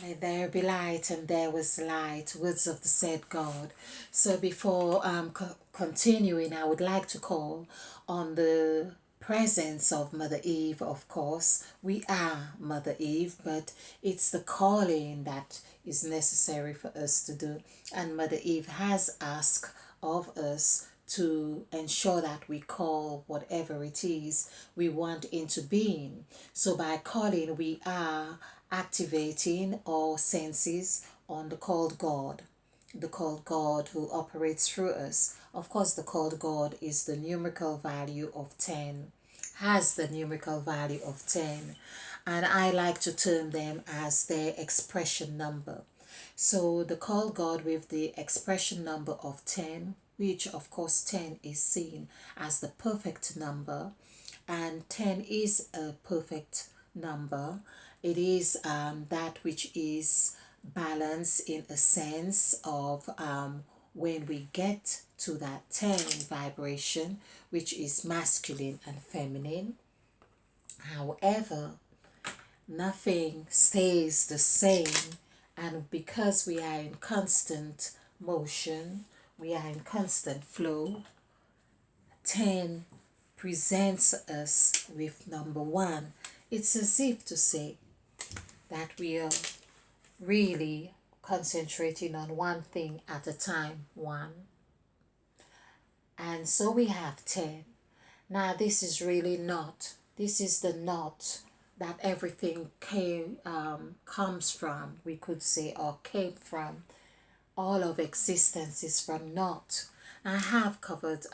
May there be light, and there was light, words of the said God. So before continuing, I would like to call on the presence of Mother Eve. Of course, we are Mother Eve, but it's the calling that is necessary for us to do. And Mother Eve has asked of us to ensure that we call whatever it is we want into being. So by calling, we are activating our senses on the called God who operates through us. Of course, the called God is the numerical value of 10, has the numerical value of 10, and I like to term them as their expression number. So the called God with the expression number of 10, which of course 10 is seen as the perfect number, and 10 is a perfect number. It is that which is balanced in a sense of when we get to that 10 vibration, which is masculine and feminine. However, nothing stays the same, and because we are in constant motion, we are in constant flow, 10 presents us with number 1. It's as if to say that we are really concentrating on one thing at a time, 1. And so we have 10. Now this is really not, this is the not that everything comes from, we could say, or came from. All of existence is from not. I have covered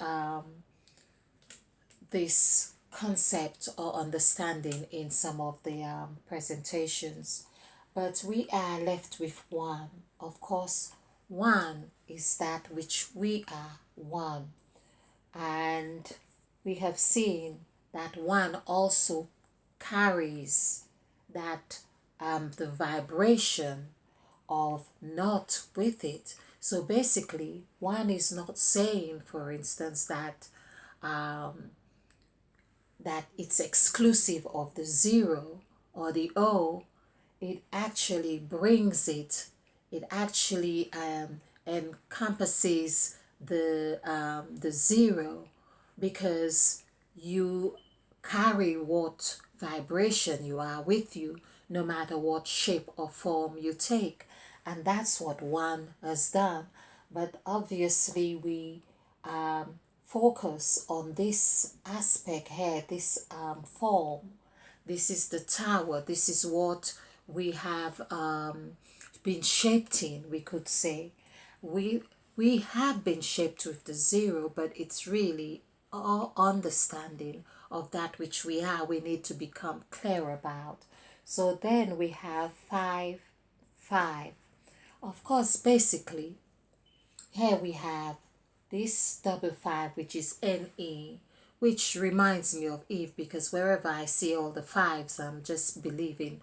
this concept or understanding in some of the presentations, but we are left with 1. Of course, 1 is that which we are, 1. And we have seen that 1 also carries that the vibration of not with it. So basically, 1 is not saying, for instance, that that it's exclusive of the 0 or the O. It actually brings it. It actually encompasses the 0, because you carry what vibration you are with you, no matter what shape or form you take. And that's what 1 has done. But obviously we focus on this aspect here, this form. This is the tower. This is what we have been shaped in, we could say. We have been shaped with the 0, but it's really our understanding of that which we are, we need to become clear about. So then we have 5, 5. Of course, basically, here we have this double 5, which is NE, which reminds me of Eve, because wherever I see all the 5s, I'm just believing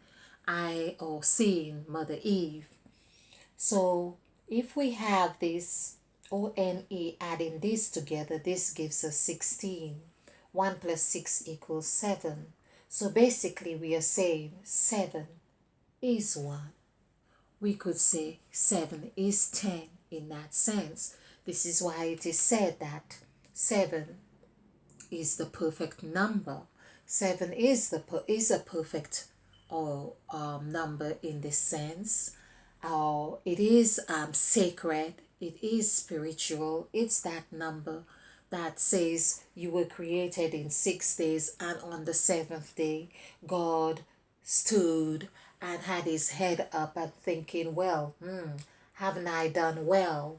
or seeing Mother Eve. So if we have this ONE adding this together, this gives us 16. 1 plus 6 equals 7. So basically we are saying 7 is 1. We could say 7 is 10 in that sense. This is why it is said that 7 is the perfect number. 7 is a perfect number in this sense. It is sacred. It is spiritual. It's that number that says you were created in 6 days, and on the 7th day God stood and had his head up and thinking, well, haven't I done well,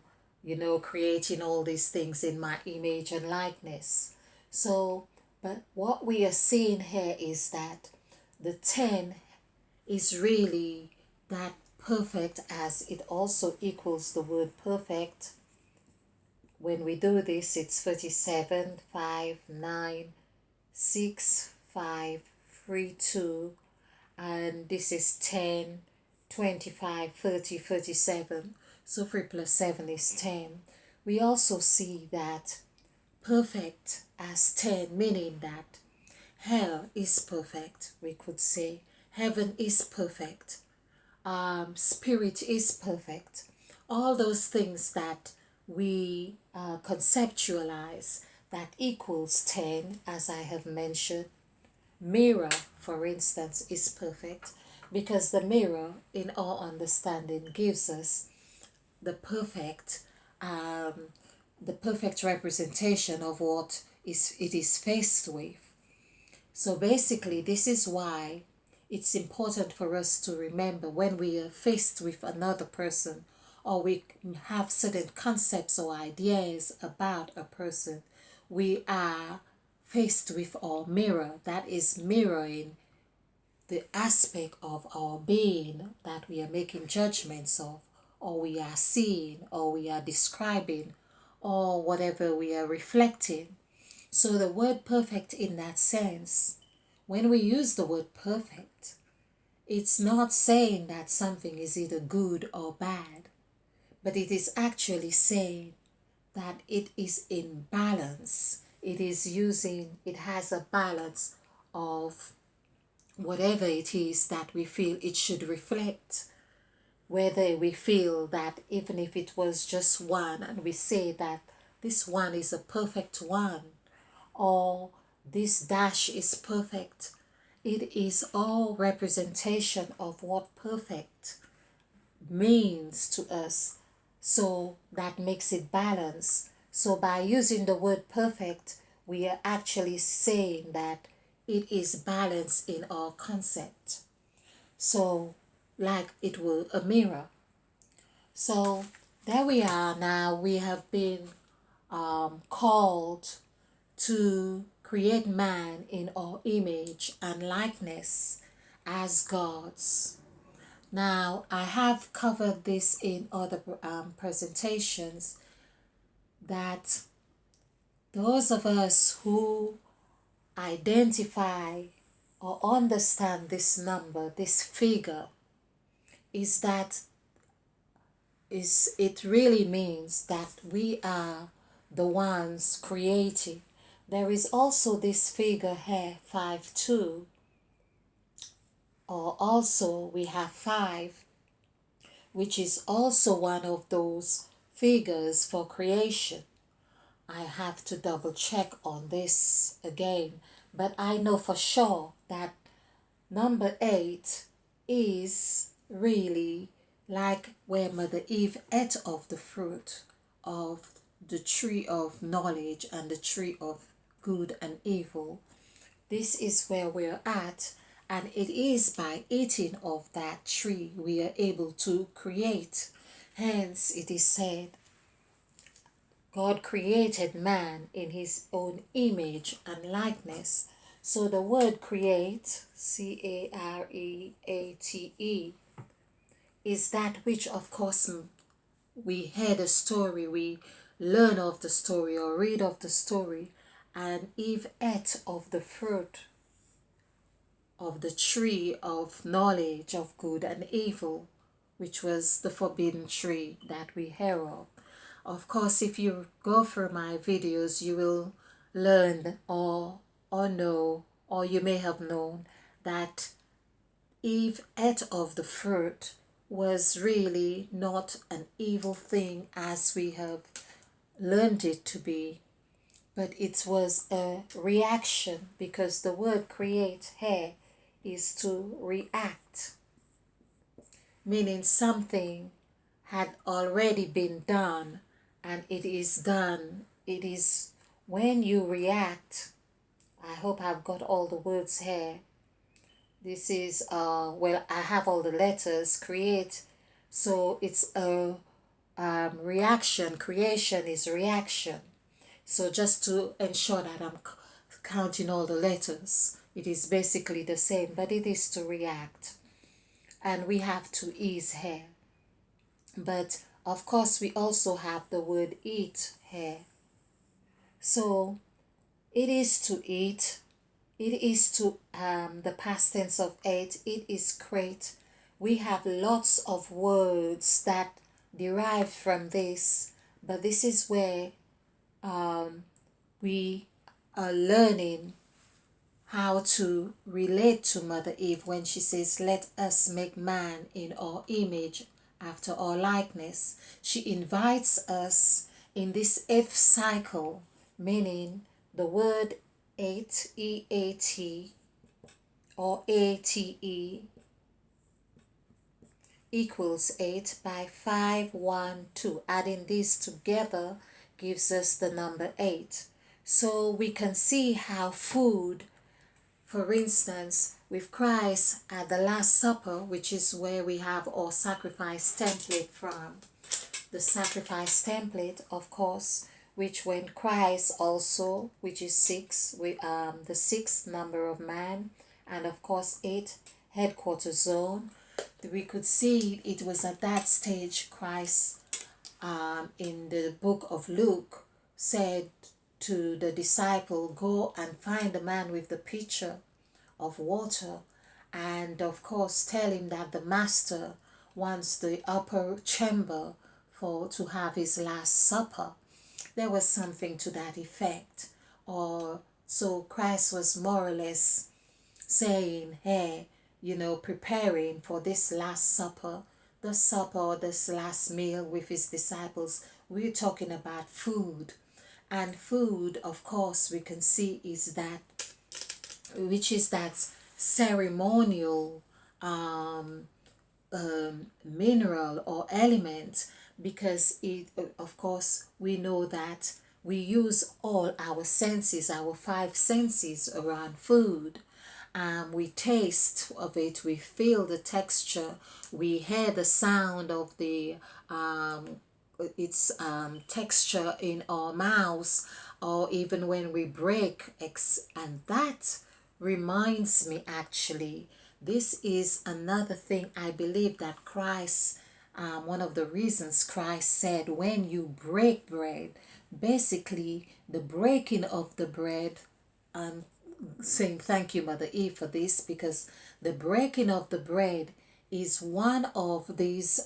creating all these things in my image and likeness. So, but what we are seeing here is that the 10 is really that perfect, as it also equals the word perfect. When we do this, it's 37, 5, 9, 6, 5, 3, 2, and this is 10, 25, 30, 37. So 3 plus 7 is 10. We also see that perfect as 10, meaning that hell is perfect, we could say. Heaven is perfect. spirit is perfect. All those things that we conceptualize that equals 10, as I have mentioned. Mirror, for instance, is perfect because the mirror, in our understanding, gives us the perfect um, the perfect representation of what is it is faced with. So basically, this is why it's important for us to remember when we are faced with another person or we have certain concepts or ideas about a person, we are faced with our mirror that is mirroring the aspect of our being that we are making judgments of, or we are seeing, or we are describing, or whatever we are reflecting. So the word perfect in that sense, when we use the word perfect, it's not saying that something is either good or bad, but it is actually saying that it is in balance. It has a balance of whatever it is that we feel it should reflect. Whether we feel that even if it was just one and we say that this one is a perfect one, or this dash is perfect, it is all representation of what perfect means to us. So that makes it balanced. So by using the word perfect, we are actually saying that it is balanced in our concept. So, like it were a mirror. So, there we are now. We have been called to create man in our image and likeness as gods. Now, I have covered this in other presentations that those of us who identify or understand this number, this figure, is that it really means that we are the ones creating. There is also this figure here, 5-2, or also we have 5, which is also one of those figures for creation. I have to double check on this again, but I know for sure that number 8 is really like where Mother Eve ate of the fruit of the tree of knowledge and the tree of good and evil. This is where we're at, and it is by eating of that tree we are able to create. Hence, it is said, God created man in his own image and likeness. So the word create, Careate, is that which, of course, we hear the story, we learn of the story or read of the story, and Eve ate of the fruit of the tree of knowledge of good and evil, which was the forbidden tree that we hear of. Of course, if you go through my videos, you will learn or know, or you may have known, that Eve ate of the fruit was really not an evil thing as we have learned it to be, but it was a reaction, because the word create here is to react, meaning something had already been done and it is done. It is when you react. I hope I've got all the words here. This is well, I have all the letters. Create, so it's a reaction. Creation is reaction. So just to ensure that I'm counting all the letters, it is basically the same, but it is to react, and we have to ease here. But of course, we also have the word eat here. So it is to eat. It is to the past tense of ate. It is create. We have lots of words that derive from this, but this is where we are learning how to relate to Mother Eve when she says, let us make man in our image after our likeness. She invites us in this eighth cycle, meaning the word eight, E-A-T, or A-T-E, equals 8 by 5, 1, 2. Adding these together gives us the number 8. So we can see how food, for instance, with Christ at the Last Supper, which is where we have our sacrifice template from. The sacrifice template, of course, which when Christ also, which is 6, the sixth number of man, and of course 8, headquarters zone, we could see it was at that stage Christ, in the book of Luke, said to the disciple, go and find the man with the pitcher of water, and of course tell him that the master wants the upper chamber for to have his last supper. There was something to that effect. Or so Christ was more or less saying, hey, preparing for this last supper, the supper or this last meal with his disciples. We're talking about food. And food, of course, we can see is that, which is that ceremonial mineral or element, because it, of course, we know that we use all our senses, our five senses around food. We taste of it, we feel the texture, we hear the sound of the its texture in our mouths, or even when we break. And that reminds me, actually, this is another thing I believe that Christ, one of the reasons Christ said, when you break bread, basically the breaking of the bread, saying thank you, Mother Eve, for this, because the breaking of the bread is one of these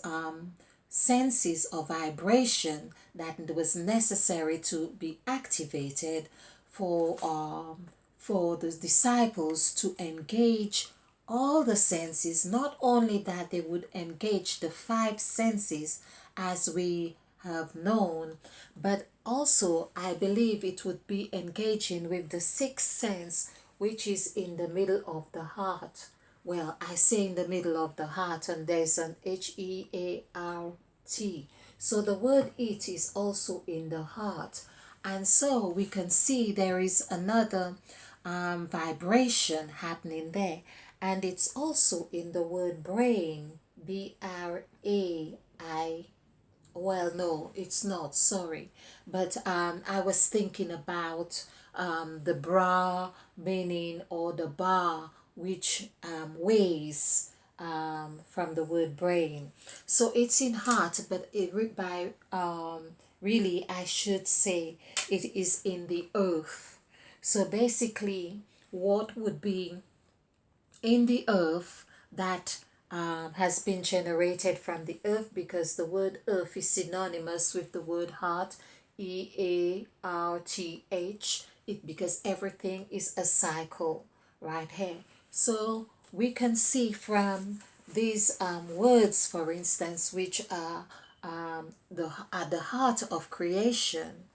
senses of vibration that was necessary to be activated for the disciples to engage all the senses. Not only that they would engage the five senses as we have known, but also I believe it would be engaging with the sixth sense, which is in the middle of the heart. Well, I say in the middle of the heart, and there's an Heart. So the word it is also in the heart. And so we can see there is another vibration happening there. And it's also in the word brain, B-R-A-I. Well, no, it's not, sorry. But I was thinking about the bra, meaning, or the bar, which weighs, from the word brain. So it's in heart, but really I should say it is in the earth. So basically, what would be in the earth that has been generated from the earth, because the word earth is synonymous with the word heart, Earth, because everything is a cycle right here. So we can see from these words, for instance, which are at the heart of creation,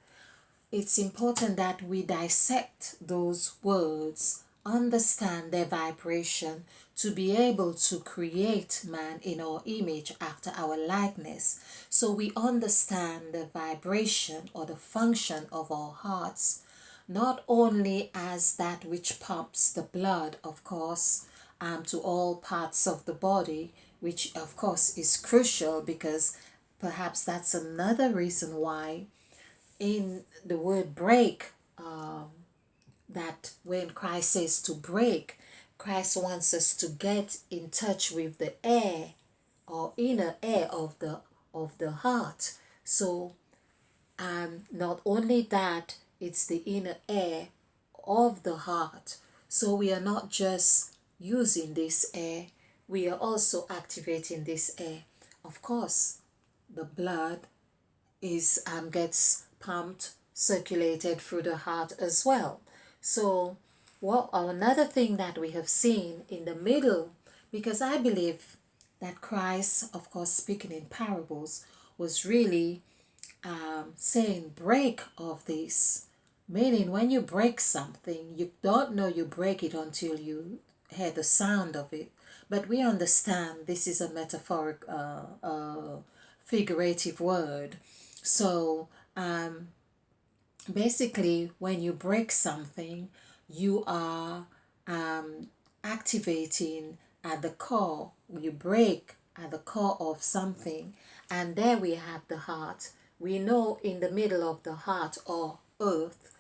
it's important that we dissect those words, understand their vibration, to be able to create man in our image after our likeness. So we understand the vibration or the function of our hearts, not only as that which pumps the blood, of course, to all parts of the body, which of course is crucial, because perhaps that's another reason why in the word break, that when Christ says to break, Christ wants us to get in touch with the air or inner air of the heart. So not only that, it's the inner air of the heart. So we are not just using this air, we are also activating this air. Of course, the blood is gets pumped, circulated through the heart as well. So Well, another thing that we have seen in the middle, because I believe that Christ, of course, speaking in parables, was really saying break of this. Meaning, when you break something, you don't know you break it until you hear the sound of it. But we understand this is a metaphoric, figurative word. So, basically, when you break something, you are activating at the core. You break at the core of something, and there we have the heart. We know in the middle of the heart or earth,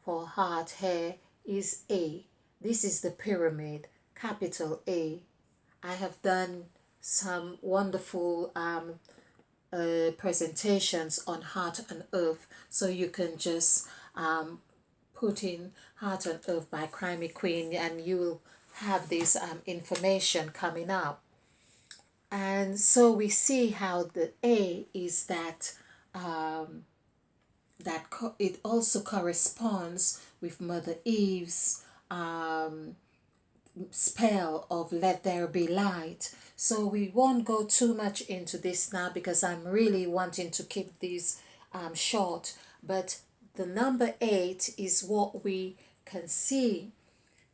for heart here is A. This is the pyramid, capital A. I have done some wonderful presentations on heart and earth, so you can just put in Heart and Earth by Crimey Queen, and you will have this information coming up. And so we see how the A is that it also corresponds with Mother Eve's spell of let there be light. So we won't go too much into this now because I'm really wanting to keep these short. But the number 8 is what we can see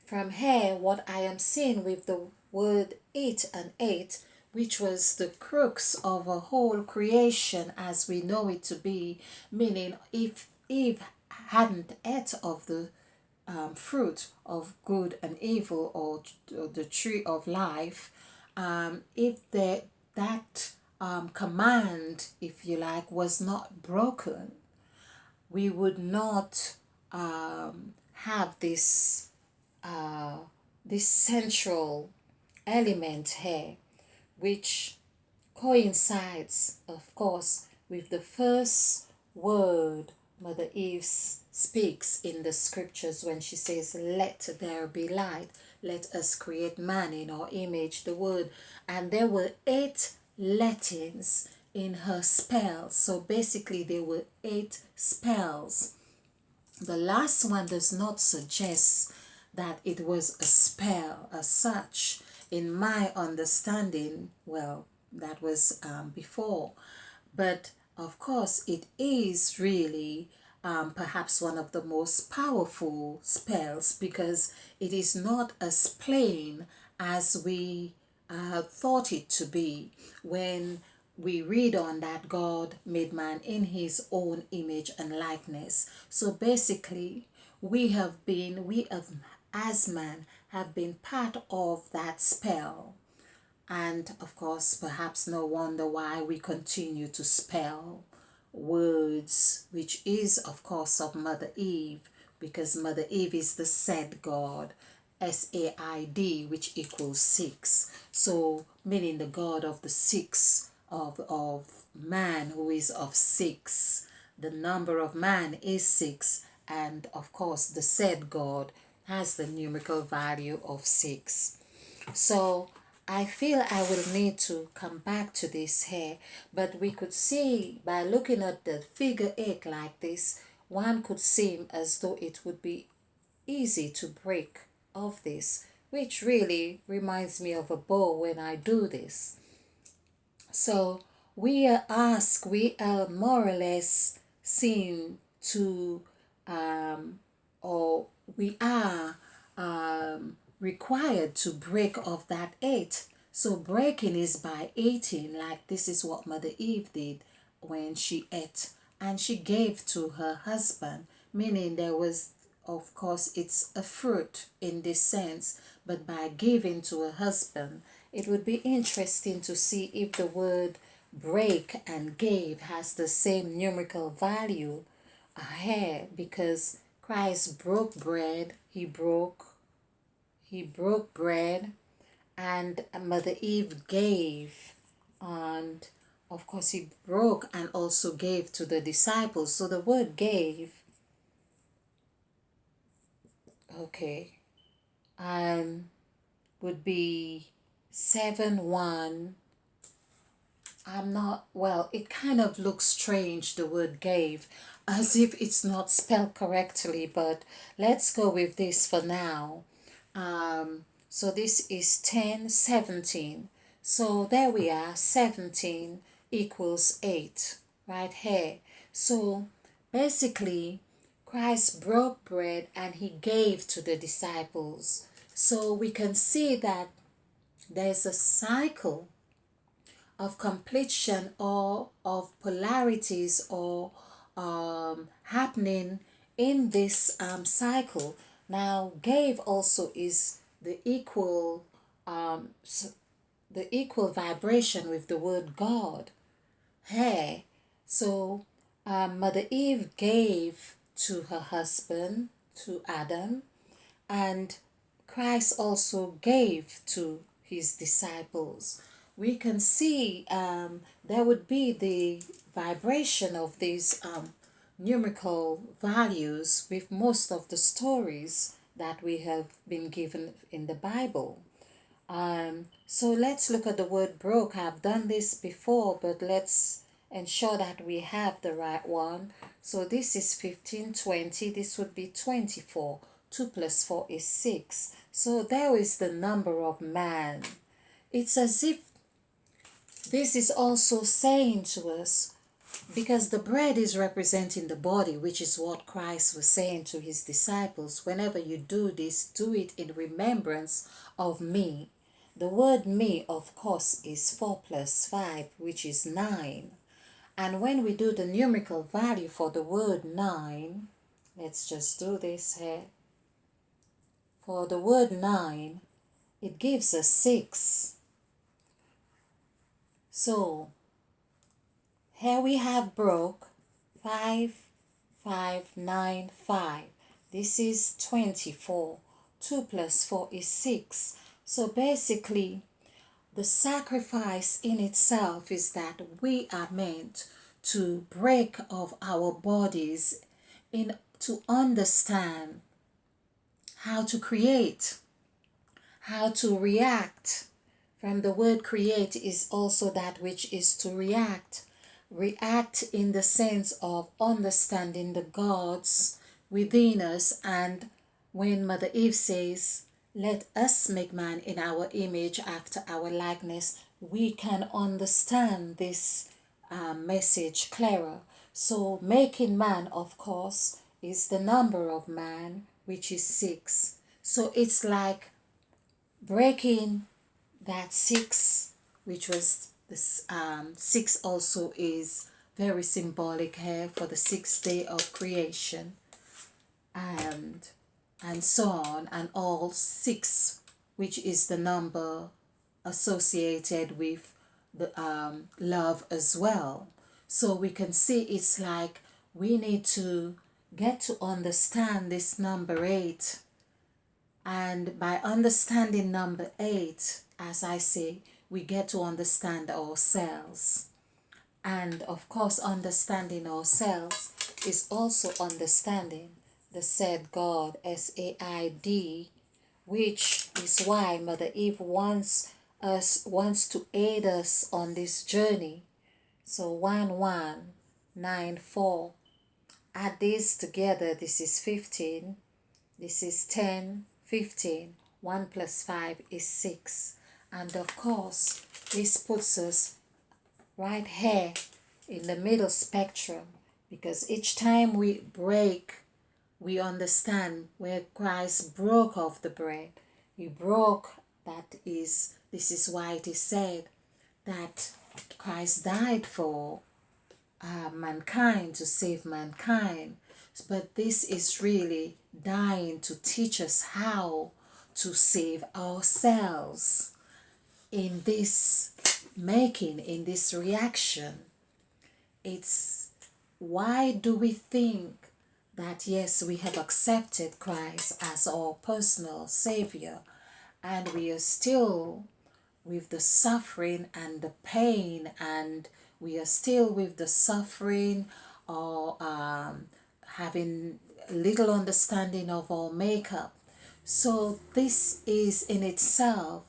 from here. What I am seeing with the word it and 8, which was the crux of a whole creation as we know it to be, meaning if Eve hadn't ate of the fruit of good and evil, or the tree of life, if that command, if you like, was not broken, we would not have this central element here, which coincides, of course, with the first word Mother Eve speaks in the scriptures when she says, let there be light, let us create man in our image, the word. And there were 8 lettings in her spells. So basically, there were 8 spells. The last one does not suggest that it was a spell as such. In my understanding, well, that was before. But of course, it is really perhaps one of the most powerful spells because it is not as plain as we thought it to be when we read on that God made man in his own image and likeness. So basically, we have, as man, have been part of that spell. And of course, perhaps no wonder why we continue to spell words, which is, of course, of Mother Eve, because Mother Eve is the said God, SAID, which equals 6. So, meaning the God of the 6 of man, who is of 6. The number of man is 6, and of course, the said God has the numerical value of 6. So I feel I will need to come back to this here, but we could see by looking at the figure 8 like this, one could seem as though it would be easy to break of this, which really reminds me of a bow when I do this. So we are more or less seem to, or we are required to break off that 8. So breaking is by eating, like this is what Mother Eve did when she ate and she gave to her husband, meaning there was, of course, it's a fruit in this sense, but by giving to her husband, it would be interesting to see if the word break and gave has the same numerical value here, because Christ broke bread, he broke bread, and Mother Eve gave, and of course he broke and also gave to the disciples. So the word gave, okay, would be 7 1 I'm not, well, it kind of looks strange, the word gave, as if it's not spelled correctly, but let's go with this for now. So this is 10, 17. So there we are, 17 equals 8, right here. So basically, Christ broke bread and he gave to the disciples. So we can see that there's a cycle of completion or of polarities or happening in this cycle. Now, gave also is um, the equal vibration with the word God. Hey, so Mother Eve gave to her husband, to Adam, and Christ also gave to his disciples. We can see there would be the vibration of these numerical values with most of the stories that we have been given in the Bible. So let's look at the word broke. I've done this before, but let's ensure that we have the right one. So this is 15, 20. This would be 24. 2 plus 4 is 6. So there is the number of man. It's as if this is also saying to us, because the bread is representing the body, which is what Christ was saying to his disciples. Whenever you do this, do it in remembrance of me. The word me, of course, is 4 plus 5, which is 9. And when we do the numerical value for the word 9, let's just do this here. For the word 9, it gives us 6. So here we have broke 5, 5, 9, 5. This is 24. 2 plus 4 is 6. So basically, the sacrifice in itself is that we are meant to break off our bodies in to understand how to create, how to react. From the word create is also that which is to react. React in the sense of understanding the gods within us. And when Mother Eve says, let us make man in our image after our likeness, we can understand this message clearer. So making man, of course, is the number of man, which is 6. So it's like breaking that 6, which was this 6 also is very symbolic here for the 6th day of creation, and so on, and all 6, which is the number associated with the love as well. So we can see it's like we need to get to understand this number 8, and by understanding number 8, as I say, we get to understand ourselves. And of course, understanding ourselves is also understanding the said God, SAID, which is why Mother Eve wants to aid us on this journey. So 1194. Add these together, this is 15. This is 10, 15. 1 plus 5 is 6. And of course, this puts us right here in the middle spectrum, because each time we break, we understand where Christ broke off the bread. He broke, this is why it is said that Christ died for mankind, to save mankind. But this is really dying to teach us how to save ourselves in this making, in this reaction. It's why do we think that yes, we have accepted Christ as our personal Savior, and we are still with the suffering and the pain, and we are still with the suffering, or having little understanding of our makeup. So this is in itself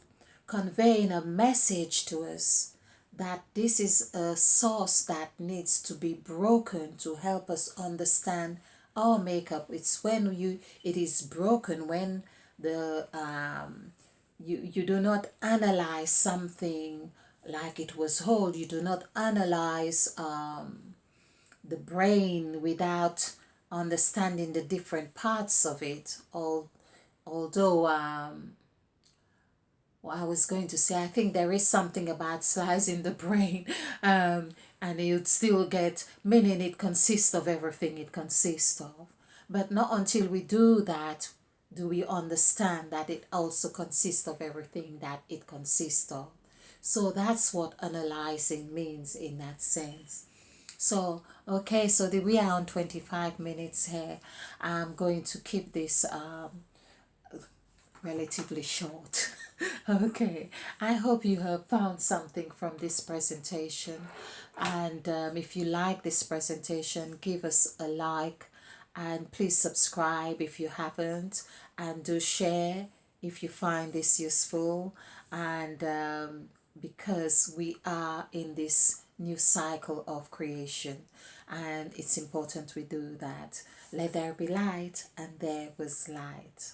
conveying a message to us that this is a source that needs to be broken to help us understand our makeup. It's when it is broken, when the you do not analyze something like it was whole. You do not analyze the brain without understanding the different parts of it. Although well, I was going to say, I think there is something about slicing the brain, and you'd still get, meaning it consists of everything it consists of. But not until we do that do we understand that it also consists of everything that it consists of. So that's what analyzing means in that sense. So, okay, so we are on 25 minutes here. I'm going to keep this relatively short. Okay, I hope you have found something from this presentation. And if you like this presentation, give us a like, and please subscribe if you haven't, and do share if you find this useful. And because we are in this new cycle of creation, and it's important we do that. Let there be light, and there was light.